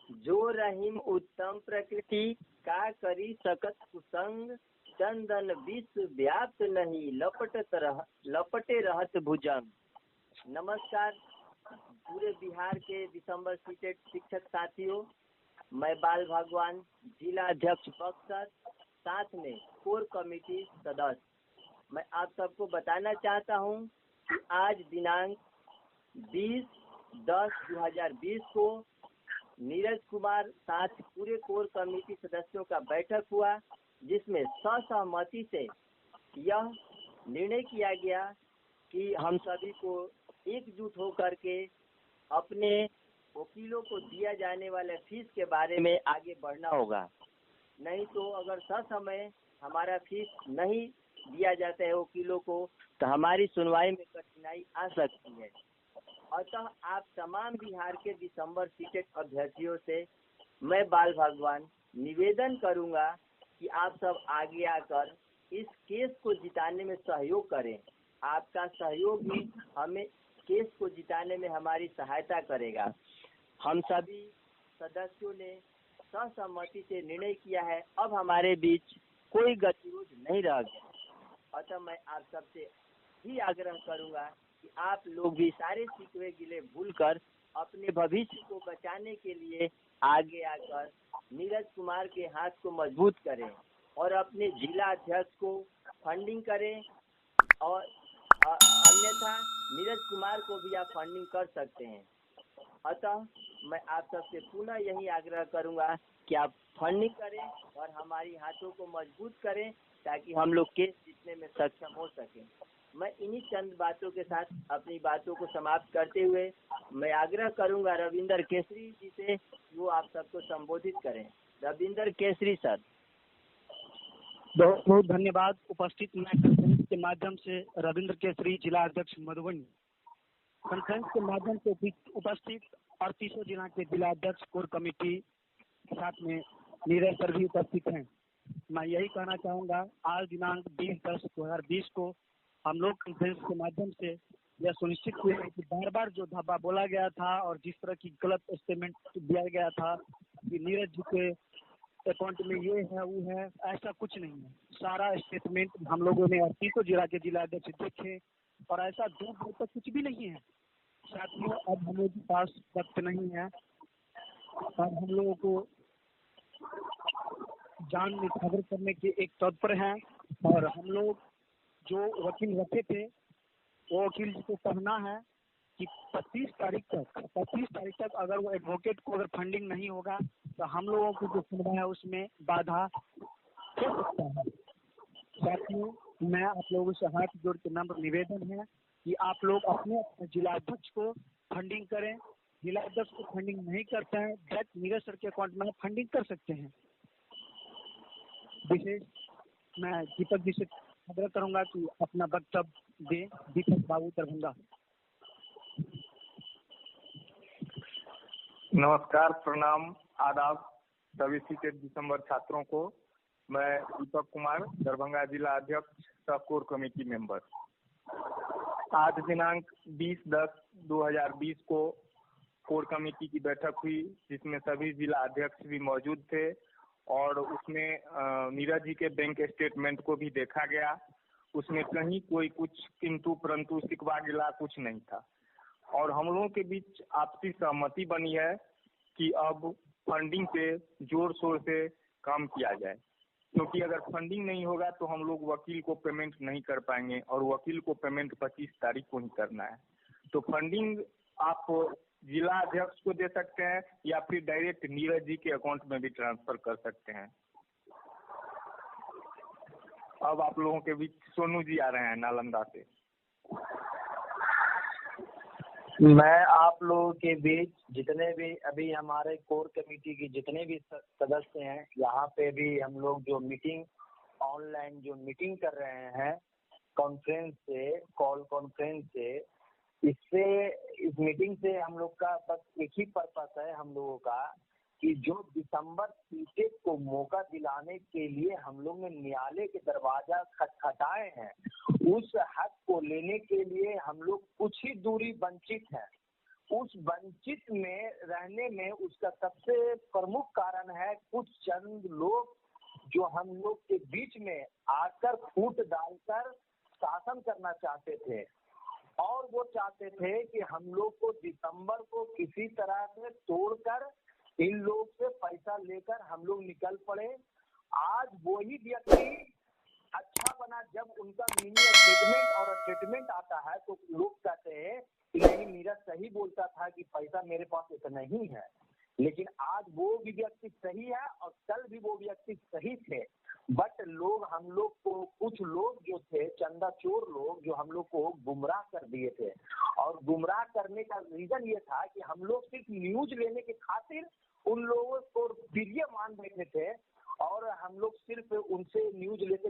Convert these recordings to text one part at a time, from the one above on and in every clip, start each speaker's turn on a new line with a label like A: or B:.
A: जो रहीम उत्तम प्रकृति का करी सकत कुसंग, चंदन विश्व व्याप्त नहीं लपटे रहत भुजंग। नमस्कार पूरे बिहार के दिसंबर सीटेड शिक्षक साथियों, मैं बाल भगवान जिला अध्यक्ष बक्सर, साथ में कोर कमेटी सदस्य। मैं आप सबको बताना चाहता हूं कि आज दिनांक 20/10/2020 को नीरज कुमार साथ पूरे कोर कमेटी सदस्यों का बैठक हुआ, जिसमें सर्वसम्मति से यह निर्णय किया गया कि हम सभी को एकजुट होकर के अपने वकीलों को दिया जाने वाले फीस के बारे में आगे बढ़ना होगा। नहीं तो अगर ससमय हमारा फीस नहीं दिया जाता है वकीलों को, तो हमारी सुनवाई में कठिनाई आ सकती है। अतः आप तमाम बिहार के दिसंबर सीटेड अभ्यर्थियों से मैं बाल भगवान निवेदन करूंगा कि आप सब आगे आकर इस केस को जिताने में सहयोग करें। आपका सहयोग ही हमें केस को जिताने में हमारी सहायता करेगा। हम सभी सदस्यों ने सर्वसम्मति से निर्णय किया है, अब हमारे बीच कोई गतिरोध नहीं रह गया। अतः मैं आप सबसे ही आग्रह करूंगा कि आप लोग भी सारे शिकवे गिले भूलकर अपने भविष्य को बचाने के लिए आगे आकर नीरज कुमार के हाथ को मजबूत करें और अपने जिला अध्यक्ष को फंडिंग करें, और अन्यथा नीरज कुमार को भी आप फंडिंग कर सकते हैं। अतः मैं आप सबसे पुनः यही आग्रह करूंगा कि आप फंडिंग करें और हमारी हाथों को मजबूत करें, ताकि हम लोग केस जीतने में सक्षम हो सकें। मैं इन्हीं चंद बातों के साथ अपनी बातों को समाप्त करते हुए मैं आग्रह करूंगा रविंदर केसरी जी से, वो आप सबको संबोधित करें। रविंदर केसरी सर।
B: बहुत बहुत धन्यवाद। उपस्थित मैं कॉन्फ्रेंस के माध्यम से रविंद्र केसरी, जिला अध्यक्ष मधुबनी। कॉन्फ्रेंस के माध्यम से उपस्थित 38 जिला के जिला अध्यक्ष कोर कमेटी, साथ में नीरज सर भी उपस्थित हैं। मैं यही कहना चाहूँगा, आज दिनांक 20/10/2020 को हम लोग कॉन्फ्रेंस के माध्यम से यह सुनिश्चित हुए कि बार बार जो धावा बोला गया था और जिस तरह की गलत स्टेटमेंट दिया गया था कि नीरज जी के अकाउंट में ये है वो है, ऐसा कुछ नहीं है। सारा स्टेटमेंट हम लोगों ने 38 जिला के जिला अध्यक्ष देखे और ऐसा दूर दूर तक कुछ भी नहीं है। साथियों, अब हम लोग के पास वक्त नहीं है, अब हम लोगों को जान निछावर करने के एक तत्पर हैं, और हम लोग जो वकील रखे थे वो वकील जी को कहना है कि 25 तारीख तक अगर वो एडवोकेट को अगर फंडिंग नहीं होगा तो हम लोगों की जो सुनवाई है उसमें बाधा हो सकता है। साथियों, मैं आप लोगों से हाथ जोड़ के नम्र निवेदन है कि आप लोग अपने जिला अध्यक्ष को फंडिंग करें। जिला अध्यक्ष को फंडिंग नहीं करते हैं, डायरेक्ट नीरज सर के अकाउंट में फंडिंग कर सकते हैं। विशेष मैं दीपक जी से आग्रह करूंगा कि अपना वक्तव्य दे। दीपक बाबू, दरभंगा।
C: नमस्कार, प्रणाम, आदाब सभी सीटेड दिसंबर छात्रों को। मैं दीपक कुमार, दरभंगा जिला अध्यक्ष सह कोर कमेटी मेंबर। आज दिनांक 20/10/2020 को कोर कमेटी की बैठक हुई, जिसमें सभी जिला अध्यक्ष भी मौजूद थे और उसमें नीरज जी के बैंक स्टेटमेंट को भी देखा गया। उसमें कहीं कोई कुछ किंतु परंतु शिकवा गिला कुछ नहीं था, और हम लोगों के बीच आपसी सहमति बनी है कि अब फंडिंग पे जोर शोर से काम किया जाए, क्योंकि अगर फंडिंग नहीं होगा तो हम लोग वकील को पेमेंट नहीं कर पाएंगे, और वकील को पेमेंट 25 तारीख को ही करना है। तो फंडिंग आप जिला अध्यक्ष को दे सकते हैं या फिर डायरेक्ट नीरज जी के अकाउंट में भी ट्रांसफर कर सकते हैं। अब आप लोगों के बीच सोनू जी आ रहे हैं नालंदा से।
D: मैं आप लोगों के बीच जितने भी अभी हमारे कोर कमेटी की जितने भी सदस्य हैं, यहाँ पे भी हम लोग जो मीटिंग ऑनलाइन जो मीटिंग कर रहे हैं कॉन्फ्रेंस से, कॉल कॉन्फ्रेंस से, इस मीटिंग से हम लोग का बस एक ही पर्पस है हम लोगों का कि जो दिसंबर सीटेड को मौका दिलाने के लिए हम लोग ने न्यायालय के दरवाजा खटखटाए हैं, उस हक को लेने के लिए हम लोग कुछ ही दूरी वंचित हैं। उस वंचित में रहने में उसका सबसे प्रमुख कारण है कुछ चंद लोग जो हम लोग के बीच में आकर फूट डालकर शासन करना चाहते थे, और वो चाहते थे कि हम लोग को दिसंबर को किसी तरह से तोड़कर इन लोग से पैसा लेकर हम लोग निकल पड़े। आज वही व्यक्ति अच्छा बना जब उनका मिनी स्टेटमेंट और स्टेटमेंट आता है तो लोग कहते हैं कि नहीं, नीरज सही बोलता था कि पैसा मेरे पास इतना ही है। लेकिन आज वो भी व्यक्ति सही है और कल भी वो व्यक्ति सही थे, बट लोग हम लोग को, कुछ लोग जो थे चंदा चोर लोग, जो हम लोग को गुमराह कर दिए थे। और गुमराह करने का रीजन ये था कि हम लोग सिर्फ न्यूज लेने के खातिर उन लोगों को प्रिय मान बैठे थे, और हम लोग सिर्फ उनसे न्यूज लेते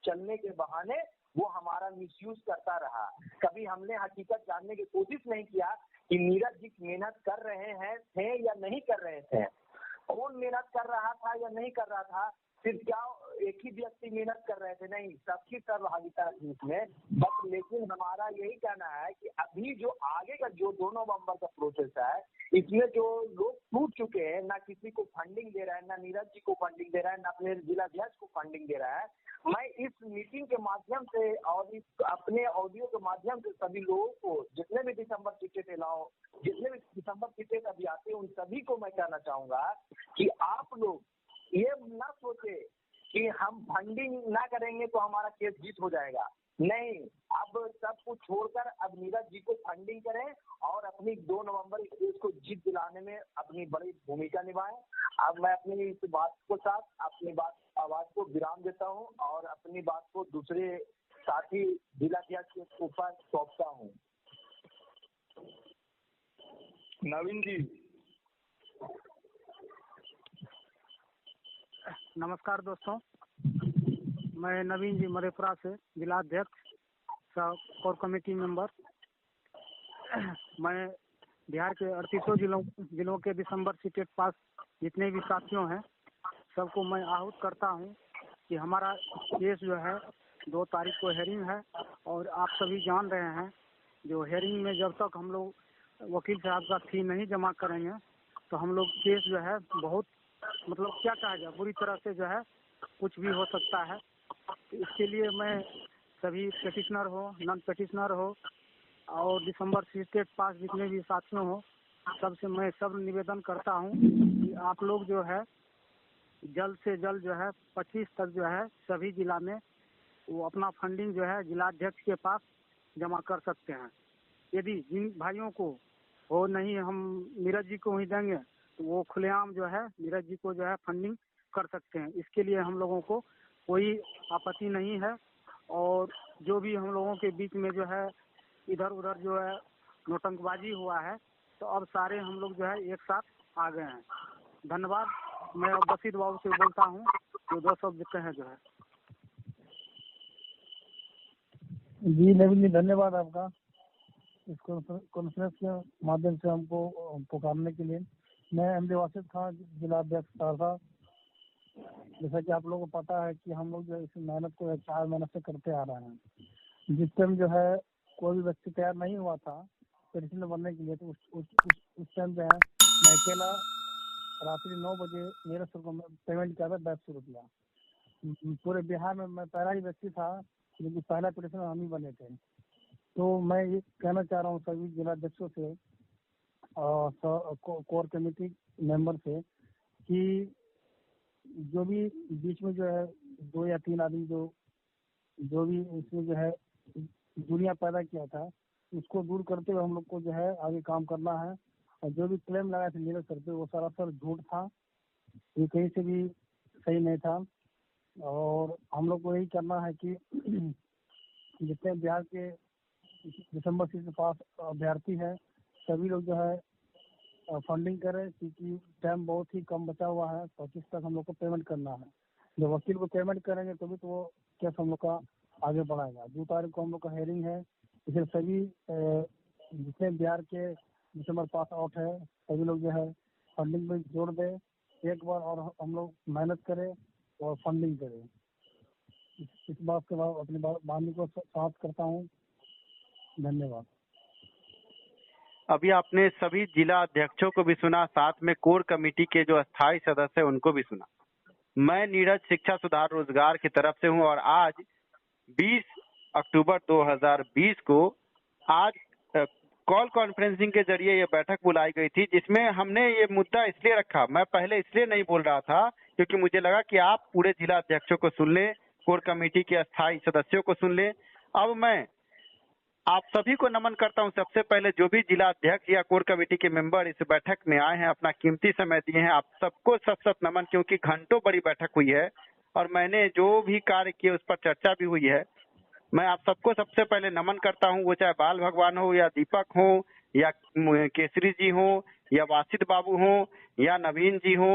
D: चलने के बहाने वो हमारा मिसयूज करता रहा। कभी हमने हकीकत जानने की कोशिश नहीं किया कि नीरज जी मेहनत कर रहे हैं थे या नहीं कर रहे थे, कौन मेहनत कर रहा था या नहीं कर रहा था, सिर्फ क्या एक ही व्यक्ति मेहनत कर रहे थे, नहीं, सबकी सहभागिता थी इसमें। बट लेकिन हमारा यही कहना है कि अभी जो आगे का जो 2 नवंबर का प्रोसेस है, इसमें जो लोग टूट चुके हैं, ना किसी को फंडिंग दे रहा है, ना नीरज जी को फंडिंग दे रहा है, ना अपने जिलाध्यक्ष को फंडिंग दे रहा है। मैं इस मीटिंग के माध्यम से और इस अपने ऑडियो के माध्यम से सभी लोगों को, जितने भी दिसंबर टिकट अलाउ, जितने भी दिसंबर टिकट अभी आते हैं, उन सभी को मैं कहना चाहूंगा कि आप लोग ये ना सोचे कि हम फंडिंग ना करेंगे तो हमारा केस जीत हो जाएगा। नहीं, अब सब कुछ छोड़कर अब नीरज जी को फंडिंग करें और अपनी 2 नवंबर केस को जीत दिलाने में अपनी बड़ी भूमिका निभाएं। अब मैं अपनी इस बात को साथ अपनी बात आवाज को विराम देता हूं और अपनी बात को दूसरे साथी जिलाध्यक्ष के ऊपर सौंपता हूं।
C: नवीन जी।
B: नमस्कार दोस्तों, मैं नवीन जी मधेपुरा से, जिला अध्यक्ष कोर कमेटी मेंबर। मैं बिहार के 38 जिलों के दिसंबर टिकट पास जितने भी साथियों हैं सबको मैं आहूत करता हूं कि हमारा केस जो है 2 तारीख को हेयरिंग है, और आप सभी जान रहे हैं जो हेयरिंग में जब तक हम लोग वकील साहब का फी नहीं जमा करेंगे तो हम लोग केस जो है बहुत, मतलब क्या कहा जाए, बुरी तरह से जो है कुछ भी हो सकता है। इसके लिए मैं सभी पेटिशनर हो, नॉन पेटिशनर हो और दिसंबर स्टेट पास जितने भी साथियों हो, सबसे मैं सब निवेदन करता हूं कि आप लोग जो है जल्द से जल्द जो है 25 तक जो है सभी जिला में वो अपना फंडिंग जो है जिलाध्यक्ष के पास जमा कर सकते हैं। यदि जिन भाइयों को वो नहीं हम नीरज जी को ही देंगे तो वो खुलेआम जो है नीरज जी को जो है फंडिंग कर सकते हैं। इसके लिए हम लोगों को कोई आपत्ति नहीं है, और जो भी हम लोगों के बीच में जो है इधर उधर जो है नोटंकबाजी हुआ है तो अब सारे हम लोग जो है एक साथ आ गए हैं। धन्यवाद। मैं अब बशीर बाबू से बोलता हूँ जो 2 शब्द कहें जो है।
E: जी नवीन जी, धन्यवाद आपका इस कॉन्फ्रेंस के माध्यम से हमको पुकारने के लिए। मैं एमडी वासिद खान, जिला अध्यक्ष सहरसा। जैसा कि आप लोगों को पता है कि हम लोग जो इस मेहनत को 4 महीने से करते आ रहे हैं। जिस टाइम जो है कोई भी व्यक्ति तैयार नहीं हुआ था पेटिशनर बनने के लिए, तो उस टाइम जो है मैं अकेला रात्रि 9 बजे मेरे सर को पेमेंट किया था 250 रुपया। पूरे बिहार में मैं पहला ही व्यक्ति था क्योंकि पहला पेटिशनर हम ही बने थे। तो मैं ये कहना चाह रहा हूँ सभी जिलाध्यक्षों से और कोर कमेटी मेंबर से कि जो भी बीच में जो है 2 या 3 आदमी जो भी इसमें जो है दुनिया पैदा किया था उसको दूर करते हुए हम लोग को जो है आगे काम करना है। और जो भी क्लेम लगाया था नीरज सर पे वो सरासर झूठ था, ये कहीं से भी सही नहीं था। और हम लोग को यही करना है कि जितने बिहार के दिसंबर से पास अभ्यर्थी है सभी लोग जो है फंडिंग करें, क्योंकि टाइम बहुत ही कम बचा हुआ है। 25 तक हम लोग को पेमेंट करना है। जब वकील को पेमेंट करेंगे तभी तो वो केस हम लोग का आगे बढ़ाएगा। 2 तारीख को हम लोग का हेयरिंग है, इसलिए सभी जितने बिहार के दिसंबर पास आउट है सभी लोग जो है फंडिंग में जोड़ दें एक बार, और हम लोग मेहनत करें और फंडिंग करें। इस बात के बाद अपनी वाणी को समाप्त करता हूँ। धन्यवाद।
F: अभी आपने सभी जिला अध्यक्षों को भी सुना, साथ में कोर कमेटी के जो अस्थायी सदस्य हैं उनको भी सुना। मैं नीरज शिक्षा सुधार रोजगार की तरफ से हूं और आज 20 अक्टूबर 2020 को आज कॉल कॉन्फ्रेंसिंग के जरिए ये बैठक बुलाई गई थी, जिसमें हमने ये मुद्दा इसलिए रखा, मैं पहले इसलिए नहीं बोल रहा था क्योंकि मुझे लगा कि आप पूरे जिला अध्यक्षों को सुन लें, कोर कमेटी के अस्थायी सदस्यों को सुन लें। अब मैं आप सभी को नमन करता हूं। सबसे पहले जो भी जिला अध्यक्ष या कोर कमेटी के मेंबर इस बैठक में आए हैं, अपना कीमती समय दिए हैं, आप सबको सत नमन, क्योंकि घंटों बड़ी बैठक हुई है और मैंने जो भी कार्य किए उस पर चर्चा भी हुई है। मैं आप सबको सबसे पहले नमन करता हूं, वो चाहे बाल भगवान हो या दीपक हो या केसरी जी हो या वासिद बाबू हो या नवीन जी हो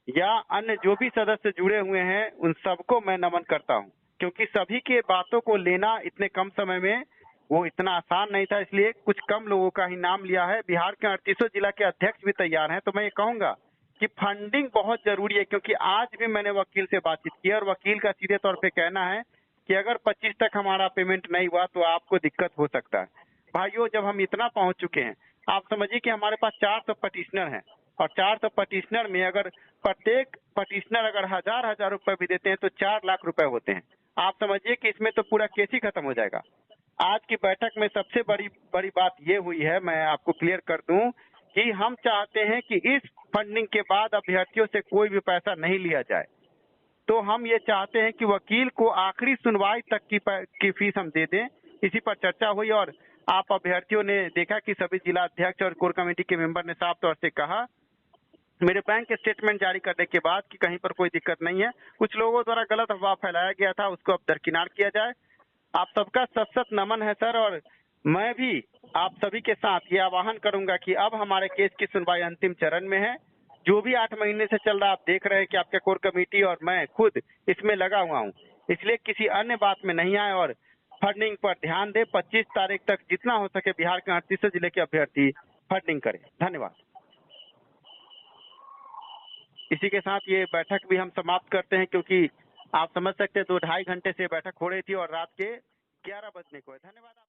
F: या अन्य जो भी सदस्य जुड़े हुए हैं, उन सबको मैं नमन करता हूं, क्योंकि सभी के बातों को लेना इतने कम समय में वो इतना आसान नहीं था, इसलिए कुछ कम लोगों का ही नाम लिया है। बिहार के 38 जिला के अध्यक्ष भी तैयार हैं। तो मैं ये कहूंगा कि फंडिंग बहुत जरूरी है, क्योंकि आज भी मैंने वकील से बातचीत की और वकील का सीधे तौर पे कहना है कि अगर 25 तक हमारा पेमेंट नहीं हुआ तो आपको दिक्कत हो सकता है। भाइयों, जब हम इतना पहुंच चुके हैं, आप समझिए कि हमारे पास 400 पटिशनर हैं और 400 पटिशनर में अगर प्रत्येक पटिशनर अगर हजार रुपए भी देते हैं तो 4 लाख रुपए होते हैं। आप समझिए कि इसमें तो पूरा केस ही खत्म हो जाएगा। आज की बैठक में सबसे बड़ी बात ये हुई है, मैं आपको क्लियर कर दूं कि हम चाहते हैं कि इस फंडिंग के बाद अभ्यर्थियों से कोई भी पैसा नहीं लिया जाए। तो हम ये चाहते हैं कि वकील को आखिरी सुनवाई तक की फीस हम दे दें। इसी पर चर्चा हुई और आप अभ्यर्थियों ने देखा कि सभी जिला अध्यक्ष और कोर कमेटी के मेंबर ने साफ तौर से कहा मेरे बैंक स्टेटमेंट जारी करने के बाद कि कहीं पर कोई दिक्कत नहीं है। कुछ लोगों द्वारा गलत अफवाह फैलाया गया था, उसको अब दरकिनार किया जाए। आप सबका सत नमन है सर, और मैं भी आप सभी के साथ ये आह्वान करूंगा कि अब हमारे केस की सुनवाई अंतिम चरण में है। जो भी 8 महीने से चल रहा, आप देख रहे हैं कि आपके कोर कमेटी और मैं खुद इसमें लगा हुआ हूं, इसलिए किसी अन्य बात में नहीं आए और फंडिंग पर ध्यान दे। 25 तारीख तक जितना हो सके बिहार के 38 जिले के अभ्यर्थी फंडिंग करें। धन्यवाद। इसी के साथ ये बैठक भी हम समाप्त करते हैं, क्योंकि आप समझ सकते हैं 2-2.5 घंटे से बैठक हो रही थी और रात के 11 बजने को है। धन्यवाद।